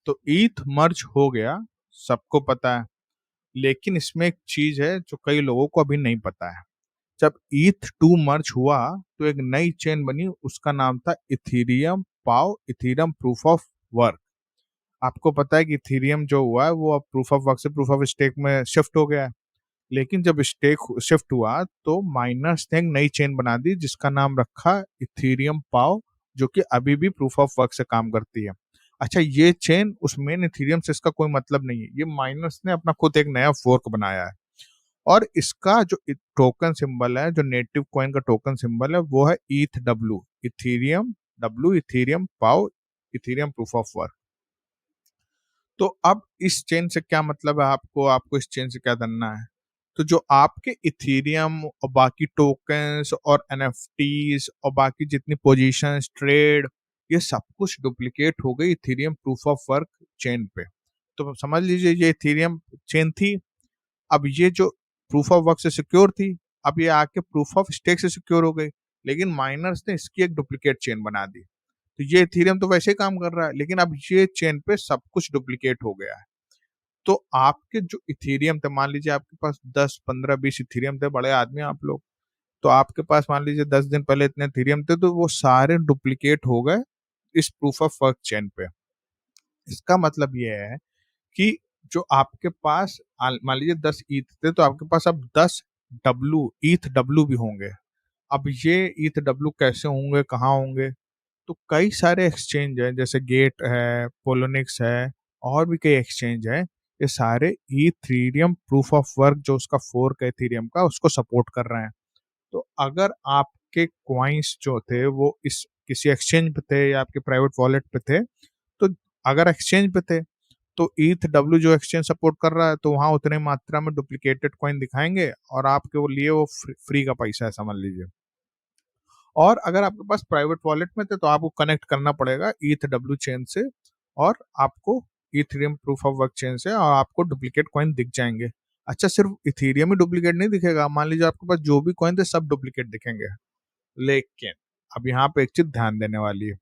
तो ईथ मर्ज हो गया, सबको पता है। लेकिन इसमें एक चीज है जो कई लोगों को अभी नहीं पता है। जब ईथ टू मर्ज हुआ तो एक नई चेन बनी, उसका नाम था इथीरियम पाओ, इथीरियम प्रूफ ऑफ वर्क। आपको पता है कि इथीरियम जो हुआ है वो अब प्रूफ ऑफ वर्क से प्रूफ ऑफ स्टेक में शिफ्ट हो गया है। लेकिन जब स्टेक शिफ्ट हुआ तो माइनर्स ने एक नई चेन बना दी जिसका नाम रखा इथीरियम पाओ, जो कि अभी भी प्रूफ ऑफ वर्क से काम करती है। अच्छा, ये चेन उस मेन इथीरियम से इसका कोई मतलब नहीं है, ये माइनर्स ने अपना खुद एक नया फोर्क बनाया है। और इसका जो टोकन सिंबल है, जो नेटिव कॉइन का टोकन सिंबल है, वो है ईथ डब्ल्यू, इथीरियम डब्ल्यू, इथीरियम पाओ, इथीरियम प्रूफ ऑफ वर्क। तो अब इस चेन से क्या मतलब है आपको, आपको इस चेन से क्या करना है? तो जो आपके इथीरियम और बाकी टोकन्स और एनएफटीज और बाकी जितनी पोजीशंस, ट्रेड, ये सब कुछ डुप्लीकेट हो गई Ethereum proof of work chain पे। तो समझ लीजिए ये इथीरियम चेन थी, अब ये जो प्रूफ ऑफ वर्क से सिक्योर थी, अब ये आके प्रूफ ऑफ स्टेक से सिक्योर हो गई। लेकिन माइनर्स ने इसकी एक डुप्लीकेट चेन बना दी। तो ये इथीरियम तो वैसे ही काम कर रहा है, लेकिन अब ये चेन पे सब कुछ डुप्लीकेट हो गया है। तो आपके जो इथीरियम थे, मान लीजिए आपके पास 10 15 20 इथीरियम थे, बड़े आदमी आप लोग, तो आपके पास मान लीजिए 10 दिन पहले इतने इथीरियम थे, तो वो सारे डुप्लीकेट हो गए इस प्रूफ ऑफ वर्क चेन पे। इसका मतलब ये है कि जो आपके पास मान लीजिए 10 ईथ थे, तो आपके पास अब 10 डब्लू, ईथ डब्लू भी होंगे। अब ये ईथ डब्लू कैसे होंगे, कहाँ होंगे? तो कई सारे एक्सचेंज हैं, जैसे गेट है, पोलोनिक्स है, और भी कई एक्सचेंज है। ये सारे इथीरियम प्रूफ ऑफ वर्क जो उसका फोर्क है इथीरियम का, उसको सपोर्ट कर रहे हैं। तो अगर आपके क्वाइंस जो थे वो इस किसी एक्सचेंज पे थे या आपके प्राइवेट वॉलेट पे थे, तो अगर एक्सचेंज पे थे तो ईथ डब्ल्यू जो एक्सचेंज सपोर्ट कर रहा है, तो वहां उतने मात्रा में डुप्लीकेटेड कॉइन दिखाएंगे और आपके वो लिए वो फ्री का पैसा है, समझ लीजिए। और अगर आपके पास प्राइवेट वॉलेट में थे तो आपको कनेक्ट करना पड़ेगा ईथ डब्ल्यू चेन से, और आपको Ethereum proof of work chain से, और आपको डुप्लीकेट कॉइन दिख जाएंगे। अच्छा, सिर्फ इथेरियम ही डुप्लीकेट नहीं दिखेगा, मान लीजिए आपके पास जो भी कॉइन थे सब डुप्लीकेट दिखेंगे। लेकिन अब यहाँ पे एक चीज ध्यान देने वाली है।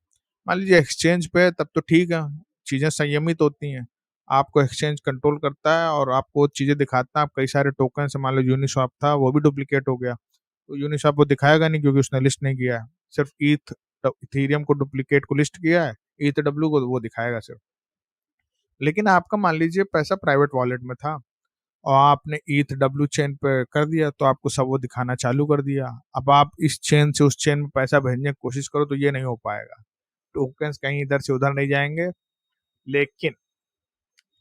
मान लीजिए एक्सचेंज पे है, तब तो ठीक है, चीजें संयमित होती हैं, आपको एक्सचेंज कंट्रोल करता है और आपको चीजें दिखाता है। आप कई सारे टोकन से, मान लो यूनिस्वैप था वो भी डुप्लीकेट हो गया, तो यूनिस्वैप वो दिखाएगा नहीं क्योंकि उसने लिस्ट नहीं किया है। सिर्फ इथीरियम को डुप्लीकेट को लिस्ट किया है, ईथ डब्ल्यू को वो दिखाएगा सिर्फ। लेकिन आपका मान लीजिए पैसा प्राइवेट वॉलेट में था और आपने ईथ डब्ल्यू चेन पे कर दिया, तो आपको सब वो दिखाना चालू कर दिया। अब आप इस चेन से उस चेन में पैसा भेजने की कोशिश करो तो ये नहीं हो पाएगा, टोकन्स कहीं इधर से उधर नहीं जाएंगे। लेकिन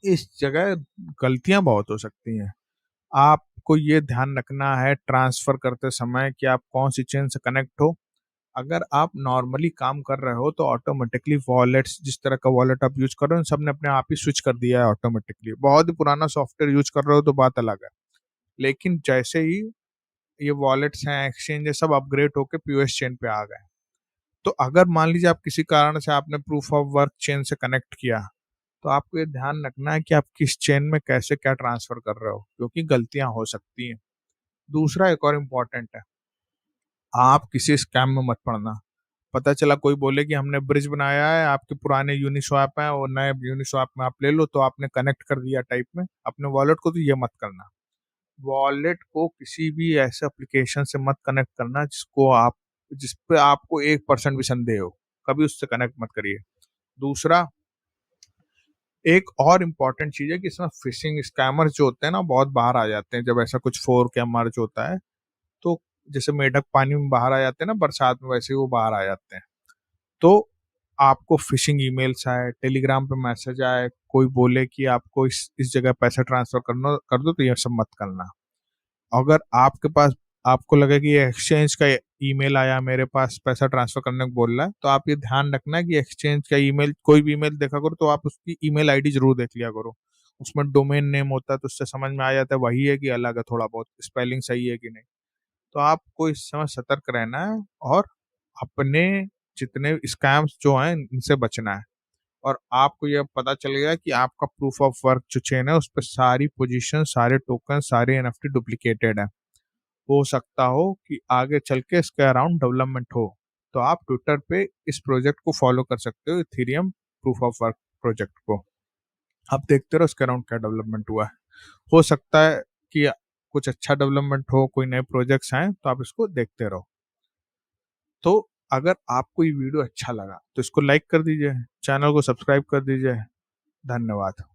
इस जगह गलतियां बहुत हो सकती हैं। आपको ये ध्यान रखना है ट्रांसफर करते समय कि आप कौन सी चेन से कनेक्ट हो। अगर आप नॉर्मली काम कर रहे हो तो ऑटोमेटिकली वॉलेट्स, जिस तरह का वॉलेट आप यूज कर रहे हो, सब ने अपने आप ही स्विच कर दिया है ऑटोमेटिकली। बहुत ही पुराना सॉफ्टवेयर यूज कर रहे हो तो बात अलग है। लेकिन जैसे ही ये वॉलेट्स हैं, एक्सचेंज है, सब अपग्रेड होकर पीओएस चेन पे आ गए। तो अगर मान लीजिए आप किसी कारण से आपने प्रूफ ऑफ वर्क चेन से कनेक्ट किया, तो आपको ये ध्यान रखना है कि आप किस चेन में कैसे क्या ट्रांसफर कर रहे हो, क्योंकि गलतियां हो सकती हैं। दूसरा एक और इम्पोर्टेंट है, आप किसी स्कैम में मत पड़ना। पता चला कोई बोले कि हमने ब्रिज बनाया है, आपके पुराने यूनिस्वैप हैं और नए यूनिस्वैप में आप ले लो, तो आपने कनेक्ट कर दिया टाइप में अपने वॉलेट को, तो ये मत करना। वॉलेट को किसी भी ऐसे एप्लीकेशन से मत कनेक्ट करना जिस पे आपको 1% भी संदेह हो, कभी उससे कनेक्ट मत करिए। दूसरा, एक और इम्पॉर्टेंट चीज है कि इसमें फिशिंग स्कैमर जो होते हैं ना, बहुत बाहर आ जाते हैं जब ऐसा कुछ फोर्क या मर्ज होता है। तो जैसे मेढक पानी में बाहर आ जाते हैं ना बरसात में, वैसे ही वो बाहर आ जाते हैं। तो आपको फिशिंग ईमेल्स आए, टेलीग्राम पे मैसेज आए, कोई बोले कि आपको इस जगह पैसा ट्रांसफर करना कर दो, तो ये सब मत करना। अगर आपके पास, आपको लगे कि ये एक्सचेंज का ईमेल आया मेरे पास पैसा ट्रांसफर करने को बोल रहा है, तो आप ये ध्यान रखना है कि एक्सचेंज का ईमेल, कोई भी ईमेल देखा करो तो आप उसकी ईमेल आईडी जरूर देख लिया करो। उसमें डोमेन नेम होता है तो उससे समझ में आ जाता है वही है कि अलग है, थोड़ा बहुत स्पेलिंग सही है कि नहीं। तो आपको इस समय सतर्क रहना है और अपने जितने स्कैम्स जो हैं इनसे बचना है। और आपको यह पता चलेगा कि आपका प्रूफ ऑफ वर्क जो चेन है उस पर सारी पोजीशन, सारे टोकन, सारे एनएफटी डुप्लीकेटेड है। हो सकता हो कि आगे चल के इसके अराउंड डेवलपमेंट हो। तो आप ट्विटर पे इस प्रोजेक्ट को फॉलो कर सकते हो, Ethereum proof of work project को। आप देखते रहो इसके अराउंड क्या डेवलपमेंट हुआ है। हो सकता है कि कुछ अच्छा डेवलपमेंट हो, कोई नए प्रोजेक्ट्स आए तो आप इसको देखते रहो। तो अगर आपको ये वीडियो अच्छा लगा तो इसको लाइक कर दीजिए, चैनल को सब्सक्राइब कर दीजिए। धन्यवाद।